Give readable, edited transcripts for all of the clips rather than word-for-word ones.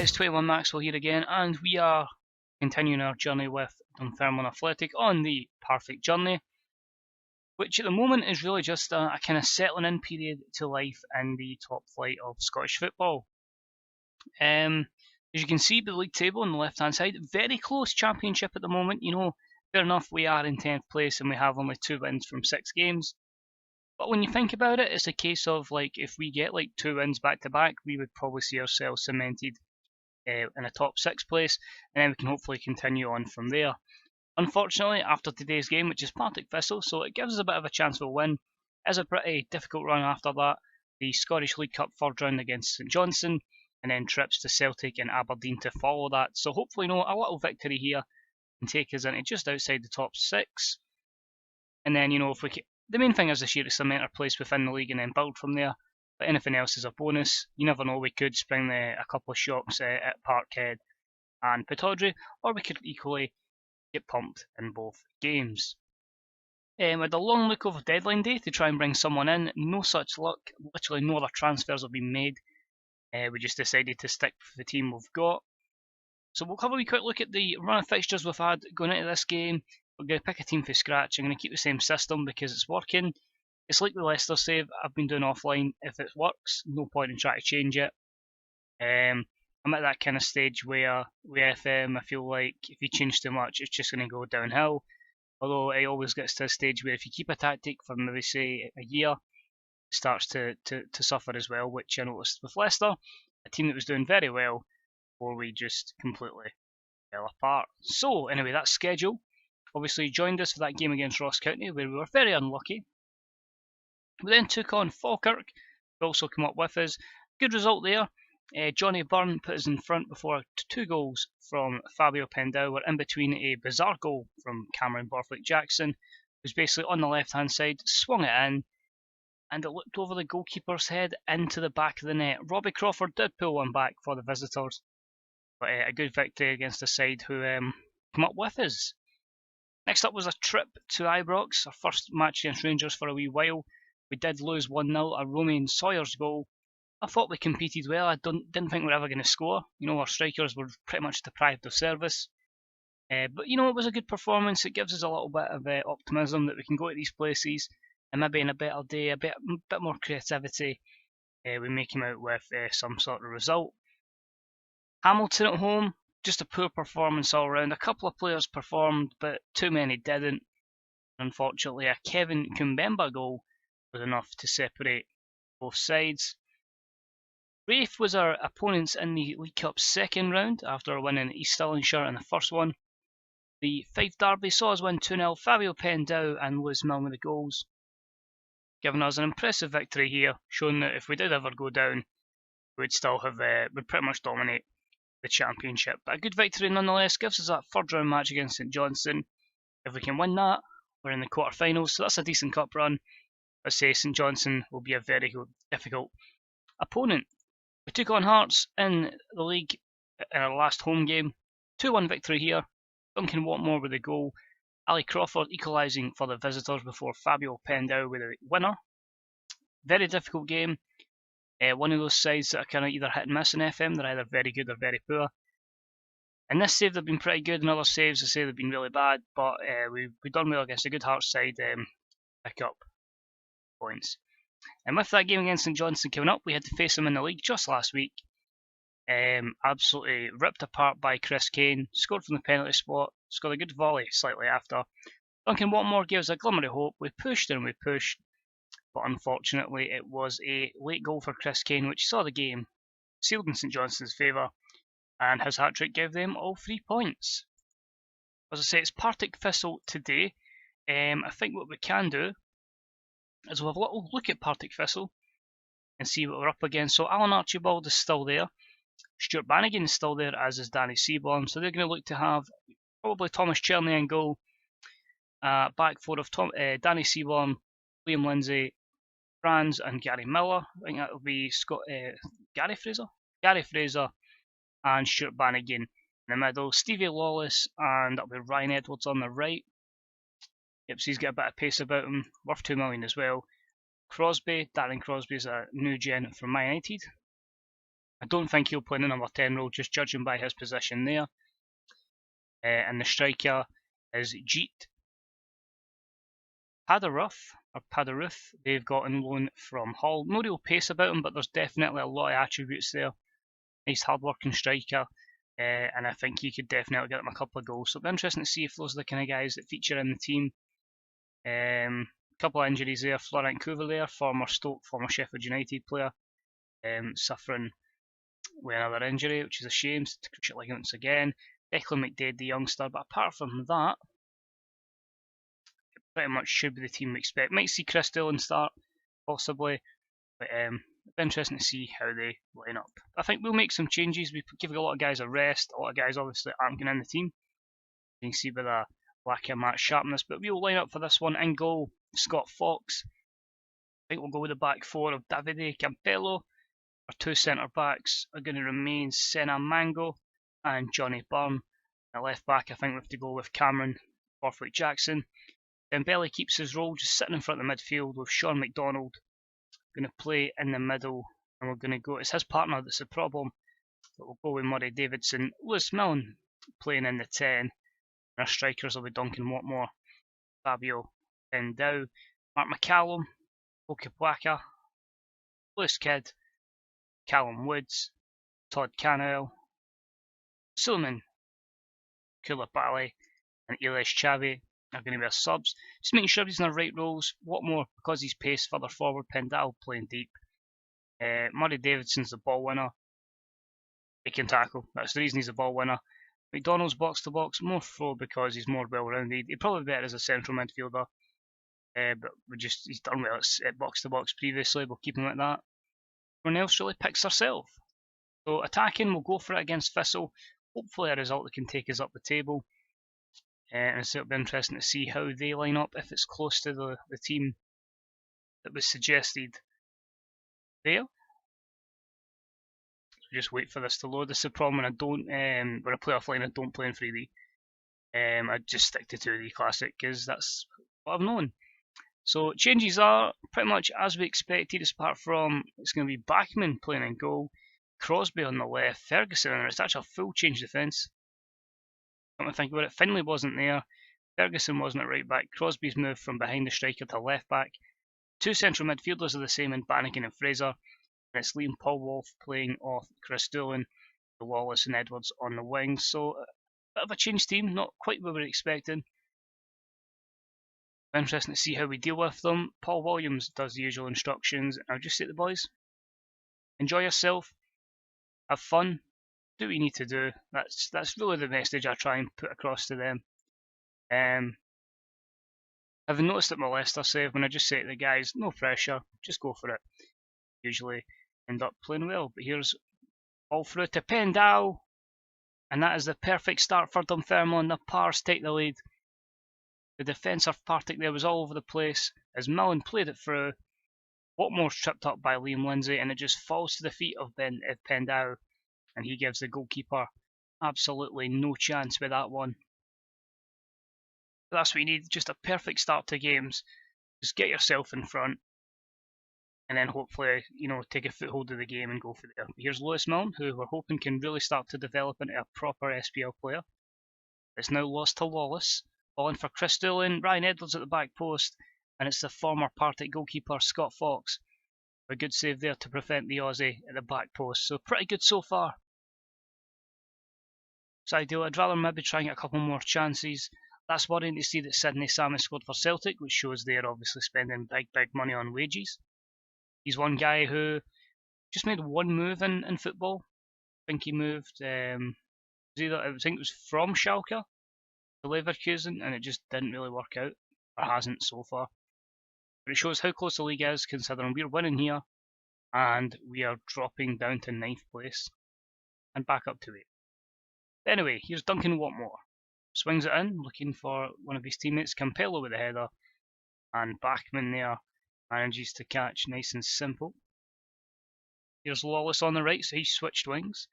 guys, 21 Maxwell here again, and we are continuing our journey with Dunfermline Athletic on the Parfect journey, which at the moment is really just a kind of settling in period to life in the top flight of Scottish football. As you can see by the league table on the left hand side, very close championship at the moment. Fair enough, we are in 10th place and we have only 2 wins from 6 games. But when you think about it, it's a case of if we get 2 wins back to back, we would probably see ourselves cemented in a top 6 place, and then we can hopefully continue on from there. Unfortunately, after today's game, which is Partick Thistle, so it gives us a bit of a chance of a win, is a pretty difficult run after that. The Scottish League Cup third round against St Johnstone, and then trips to Celtic and Aberdeen to follow that. So hopefully, a little victory here can take us into just outside the top 6. And then, if we can, the main thing is this year to cement our place within the league and then build from there. But anything else is a bonus. You never know, we could spring a couple of shocks at Parkhead and Pittodrie, or we could equally get pumped in both games. We had a long look over deadline day to try and bring someone in. No such luck. Literally no other transfers have been made. We just decided to stick with the team we've got. So we'll have a wee quick look at the run of fixtures we've had going into this game. We're going to pick a team from scratch. I'm going to keep the same system because it's working. It's like the Leicester save I've been doing offline. If it works, no point in trying to change it. I'm at that kind of stage where with FM, I feel like if you change too much, it's just going to go downhill. Although it always gets to a stage where if you keep a tactic for maybe say a year, it starts to suffer as well, which I noticed with Leicester, a team that was doing very well, before we just completely fell apart. So anyway, that's schedule. Obviously joined us for that game against Ross County, where we were very unlucky. We then took on Falkirk, who also come up with us. Good result there. Johnny Byrne put us in front before 2 goals from Fabio Pendau were in between a bizarre goal from Cameron Borthwick-Jackson, who's basically on the left-hand side, swung it in, and it looked over the goalkeeper's head into the back of the net. Robbie Crawford did pull one back for the visitors, but a good victory against a side who come up with us. Next up was a trip to Ibrox, our first match against Rangers for a wee while. We did lose 1-0, a Romain Sawyer's goal. I thought we competed well. I didn't think we were ever going to score. Our strikers were pretty much deprived of service. But it was a good performance. It gives us a little bit of optimism that we can go to these places and maybe in a better day, a bit more creativity, we may come out with some sort of result. Hamilton at home, just a poor performance all round. A couple of players performed, but too many didn't. Unfortunately, a Kevin Kumbemba goal was enough to separate both sides. Raith was our opponents in the League Cup second round after winning East Stirlingshire in the first one. The Fife derby saw us win 2-0, Fabio Pendau and Lewis Milne with the goals, giving us an impressive victory here, showing that if we did ever go down, we'd still have would pretty much dominate the championship. But a good victory nonetheless, gives us that third round match against St Johnstone. If we can win that, we're in the quarterfinals, so that's a decent cup run. Let's say St Johnstone will be a very difficult opponent. We took on Hearts in the league in our last home game. 2-1 victory here. Duncan Watmore with the goal. Ali Crawford equalising for the visitors before Fabio Pendau with the winner. Very difficult game. One of those sides that are kind of either hit and miss in FM. They're either very good or very poor. In this save they've been pretty good. In other saves I say they've been really bad. But we've done well against a good Hearts side. Pick up points. And with that game against St Johnstone coming up, we had to face them in the league just last week. Absolutely ripped apart by Chris Kane, scored from the penalty spot, scored a good volley slightly after. Duncan Watmore gave us a glimmer of hope. We pushed and we pushed, but unfortunately it was a late goal for Chris Kane, which saw the game sealed in St Johnstone's favour, and his hat-trick gave them all 3 points. As I say, it's Partick Thistle today. I think what we can do is we'll have a little look at Partick Thistle and see what we're up against. So Alan Archibald is still there. Stuart Bannigan is still there, as is Danny Seaborn. So they're going to look to have probably Thomas Cherney in goal. Back four of Danny Seaborn, Liam Lindsay, Franz and Gary Miller. I think that will be Gary Fraser and Stuart Bannigan in the middle. Stevie Lawless and that'll be Ryan Edwards on the right. Yep, so he's got a bit of pace about him, worth 2 million as well. Crosby, Darren Crosby is a new gen from Man United. I don't think he'll play in the number 10 role, just judging by his position there. And the striker is Jeet Padaruth. They've got on loan from Hull. No real pace about him, but there's definitely a lot of attributes there. Nice hard-working striker, and I think he could definitely get him a couple of goals. So it'll be interesting to see if those are the kind of guys that feature in the team. Couple of injuries there. Florent Couvelier, former Stoke, former Sheffield United player, suffering with another injury, which is a shame. Cruciate ligaments again. Declan McDaid, the youngster, but apart from that, it pretty much should be the team we expect. Might see Chris Dillon start, possibly, but it'll be interesting to see how they line up. I think we'll make some changes. We give a lot of guys a rest. A lot of guys obviously aren't going in the team. You can see by the lack of match sharpness, but we'll line up for this one. In goal, Scott Fox. I think we'll go with the back four of Davide Campello. Our two centre backs are going to remain Senna Mango and Johnny Byrne. At left back, I think we have to go with Cameron Parfect Jackson. Dembele keeps his role, just sitting in front of the midfield with Sean McDonald going to play in the middle, and we're going to go. It's his partner that's the problem, but we'll go with Murray Davidson. Lewis Milne playing in the 10. And our strikers will be Duncan Watmore, Fabio Pendau, Mark McCallum, Okipwaka, Lewis Kidd, Callum Woods, Todd Cannell, Suleiman Koulibaly, and Elias Chavi are going to be our subs. Just making sure he's in the right roles. Watmore, because he's paced further forward, Pendau playing deep. Murray Davidson's the ball winner. He can tackle. That's the reason he's a ball winner. McDonald's box to box, more throw because he's more well rounded. He'd probably be better as a central midfielder. But he's done well at box to box previously. We'll keep him like that. Everyone else really picks herself. So attacking, we'll go for it against Thistle. Hopefully a result that can take us up the table. And so it'll be interesting to see how they line up, if it's close to the team that was suggested there. So just wait for this to load. This is the problem when I don't, when I play offline, I don't play in 3D. I just stick to 2D Classic because that's what I've known. So changes are pretty much as we expected, apart from it's going to be Bachmann playing in goal, Crosby on the left, Ferguson, and it's actually a full change defence. Come to think about it, Finlay wasn't there, Ferguson wasn't at right back, Crosby's moved from behind the striker to left back. Two central midfielders are the same in Bannigan and Fraser, and it's Liam Polwolf playing off Chris Doolan, Wallace and Edwards on the wings. So a bit of a changed team, not quite what we were expecting. Interesting to see how we deal with them. Paul Williams does the usual instructions. I'll just say to the boys, enjoy yourself, have fun, do what you need to do. That's really the message I try and put across to them. I've noticed at my Leicester save when I just say to the guys, no pressure, just go for it. Usually end up playing well. But here's all through to Pendau, and that is the perfect start for Dunfermline. The Pars take the lead. The defence of Partick there was all over the place as Millen played it through. Watmore's tripped up by Liam Lindsay, and it just falls to the feet of Pendau, and he gives the goalkeeper absolutely no chance with that one. But that's what you need, just a perfect start to games. Just get yourself in front, and then hopefully, take a foothold of the game and go for there. Here's Lewis Milne, who we're hoping can really start to develop into a proper SPL player. It's now lost to Lawless. Ball in for Chris Doolan, Ryan Edwards at the back post, and it's the former Partick goalkeeper Scott Fox. A good save there to prevent the Aussie at the back post, so pretty good so far. It's ideal. I'd rather maybe try and get a couple more chances. That's worrying to see that Sydney Sam has scored for Celtic, which shows they're obviously spending big money on wages. He's one guy who just made one move in football. I think he moved, I think it was from Schalke to Leverkusen, and it just didn't really work out, or hasn't so far. But it shows how close the league is, considering we're winning here, and we are dropping down to 9th place, and back up to 8th. Anyway, here's Duncan Watmore. Swings it in, looking for one of his teammates, Campello with the header, and Bachmann there manages to catch nice and simple. Here's Lawless on the right, so he switched wings.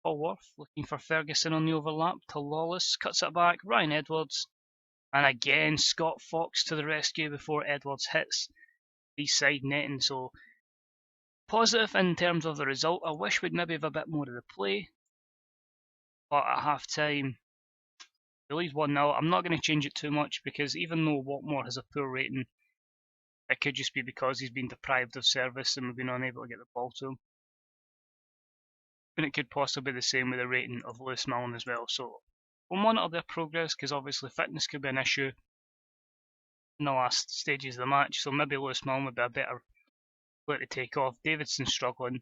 Polworth looking for Ferguson on the overlap to Lawless, cuts it back, Ryan Edwards, and again Scott Fox to the rescue before Edwards hits the side netting. So Positive in terms of the result. I wish we'd maybe have a bit more of the play. But at half time, we lead 1-0. I'm not going to change it too much because even though Watmore has a poor rating, it could just be because he's been deprived of service and we've been unable to get the ball to him. And it could possibly be the same with the rating of Lewis Milne as well. So we'll monitor their progress because obviously fitness could be an issue in the last stages of the match. So maybe Lewis Milne would be a better player to take off. Davidson's struggling.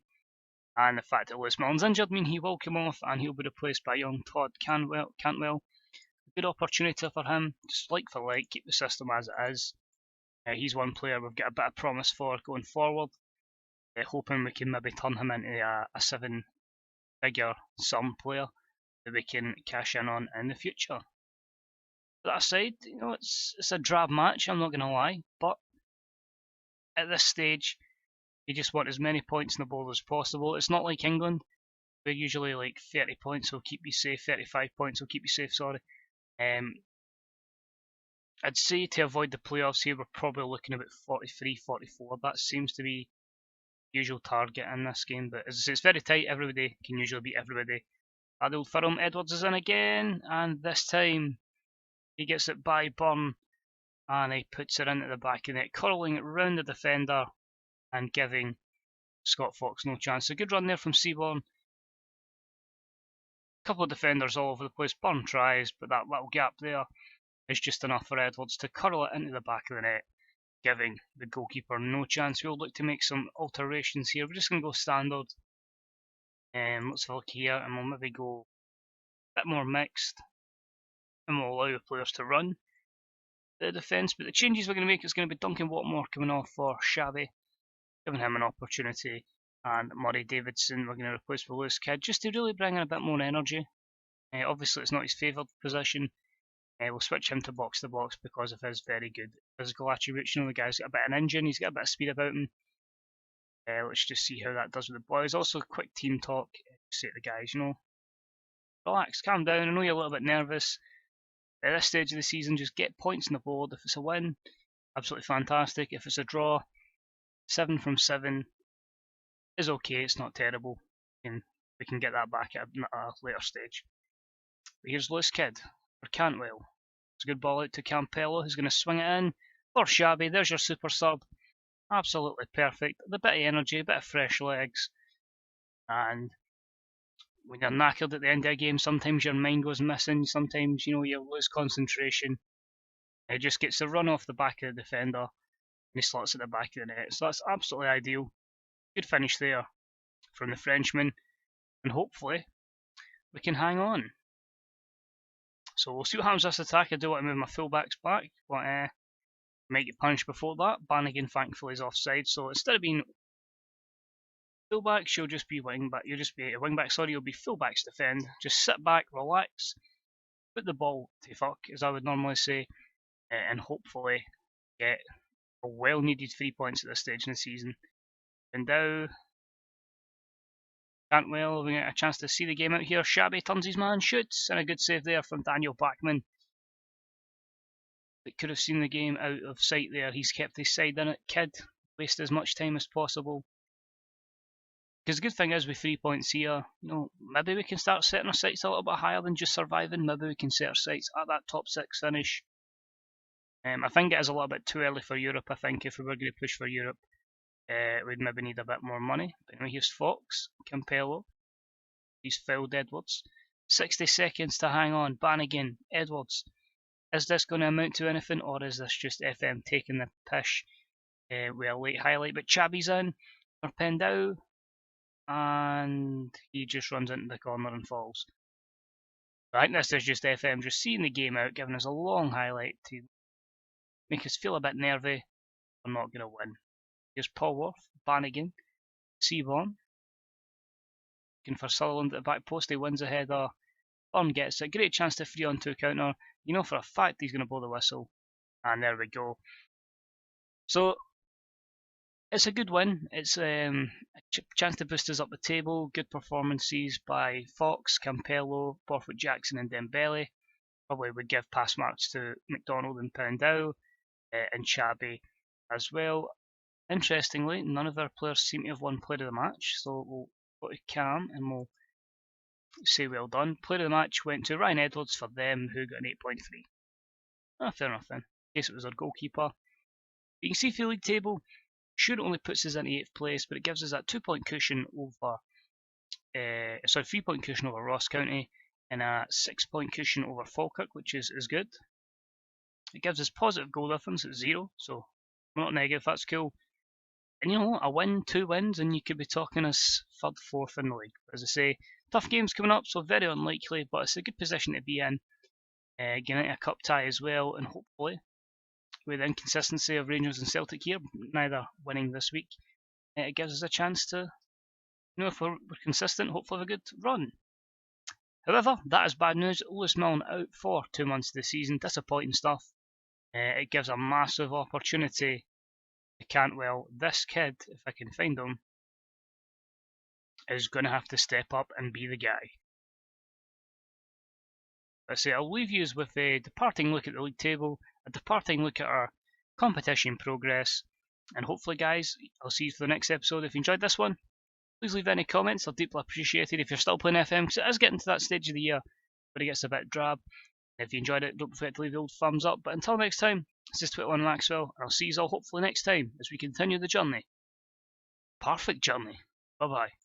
And the fact that Lewis Milne's injured means he will come off and he'll be replaced by young Todd Cantwell. Good opportunity for him, just like for like, keep the system as it is. He's one player we've got a bit of promise for going forward. Hoping we can maybe turn him into a 7-figure sum player that we can cash in on in the future. That aside, it's a drab match, I'm not going to lie, but at this stage, you just want as many points in the board as possible. It's not like England. They're usually like 30 points will keep you safe, 35 points will keep you safe, sorry. I'd say to avoid the playoffs here, we're probably looking about 43, 44. That seems to be the usual target in this game. But as I say, it's very tight. Everybody can usually beat everybody. At the Old Firm, Edwards is in again. And this time, he gets it by Byrne. And he puts it into the back of the net, curling it round the defender and giving Scott Fox no chance. A good run there from Seaborn. A couple of defenders all over the place. Byrne tries, but that little gap there is just enough for Edwards to curl it into the back of the net, giving the goalkeeper no chance. We'll look to make some alterations here. We're just going to go standard. Let's have a look here, and we'll maybe go a bit more mixed, and we'll allow the players to run the defence. But the changes we're going to make is going to be Duncan Watmore coming off for Shabby, giving him an opportunity, and Murray Davidson we're going to replace with Lewis Kidd, just to really bring in a bit more energy. Obviously, it's not his favoured position. We'll switch him to box because of his very good physical attributes. The guy's got a bit of an engine, he's got a bit of speed about him. Let's just see how that does with the boys. Also, quick team talk. Say to the guys, relax, calm down. I know you're a little bit nervous. At this stage of the season, just get points on the board. If it's a win, absolutely fantastic. If it's a draw, 7 from 7 is okay. It's not terrible. We can get that back at a later stage. But here's Lewis Kidd for Cantwell. It's a good ball out to Campello, who's going to swing it in for Shabby. There's your super sub. Absolutely perfect. A bit of energy, a bit of fresh legs. And when you're knackered at the end of a game, sometimes your mind goes missing. Sometimes, you lose concentration. It just gets the run off the back of the defender, and he slots at the back of the net. So that's absolutely ideal. Good finish there from the Frenchman. And hopefully, we can hang on. So we'll see what happens this attack. I do want to move my fullbacks back, but might get punished before that. Bannigan thankfully is offside, so instead of being fullbacks, you'll just be wingback. You'll just be a wingback. Sorry, you'll be fullbacks defend. Just sit back, relax, put the ball to fuck, as I would normally say, and hopefully get a well-needed 3 points at this stage in the season. And now, Cantwell having a chance to see the game out here. Shabby turns his man, shoots, and a good save there from Daniel Bachman. That could have seen the game out of sight there. He's kept his side in it. Kidd, waste as much time as possible. Because the good thing is with 3 points here, maybe we can start setting our sights a little bit higher than just surviving. Maybe we can set our sights at that top 6 finish. I think it is a little bit too early for Europe. I think if we were going to push for Europe, we'd maybe need a bit more money. But anyway, here's Fox, Campello. He's fouled Edwards. 60 seconds to hang on. Bannigan, Edwards. Is this going to amount to anything, or is this just FM taking the pish with a late highlight? But Chabby's in for Pendau, and he just runs into the corner and falls. I think this is just FM just seeing the game out, giving us a long highlight to make us feel a bit nervy. We're not going to win. Here's Paulworth, Bannigan, Seaborn. Looking for Sutherland at the back post. He wins a header. Byrne gets it. Great chance to 3-on-2 counter. You know for a fact he's going to blow the whistle. And there we go. So, it's a good win. It's a chance to boost us up the table. Good performances by Fox, Campello, Parfect, Jackson and Dembele. Probably would give pass marks to McDonald and Pendau and Shabby as well. Interestingly, none of our players seem to have won Player of the Match, so we'll go to Cam and we'll say well done. Player of the Match went to Ryan Edwards for them, who got an 8.3. Fair enough then. In case it was our goalkeeper. You can see for the league table, sure it only puts us in 8th place, but it gives us that 2-point cushion over, 3-point cushion over Ross County, and a 6-point cushion over Falkirk, which is good. It gives us positive goal difference at 0, so we're not negative, that's cool. And you know, a win, 2 wins, and you could be talking us 3rd, 4th in the league. As I say, tough games coming up, so very unlikely, but it's a good position to be in. Getting a cup tie as well, and hopefully, with the inconsistency of Rangers and Celtic here, neither winning this week, it gives us a chance to, if we're consistent, hopefully have a good run. However, that is bad news. Lewis Milne out for 2 months of the season. Disappointing stuff. It gives a massive opportunity to Cantwell. This kid, if I can find him, is going to have to step up and be the guy. I say I'll leave you with a departing look at the league table, a departing look at our competition progress, and hopefully, guys, I'll see you for the next episode. If you enjoyed this one, please leave any comments. They're deeply appreciated. If you're still playing FM, because it is getting to that stage of the year where it gets a bit drab. If you enjoyed it, don't forget to leave the old thumbs up. But until next time, this is 21 Maxwell, and I'll see you all hopefully next time as we continue the journey. Perfect journey. Bye bye.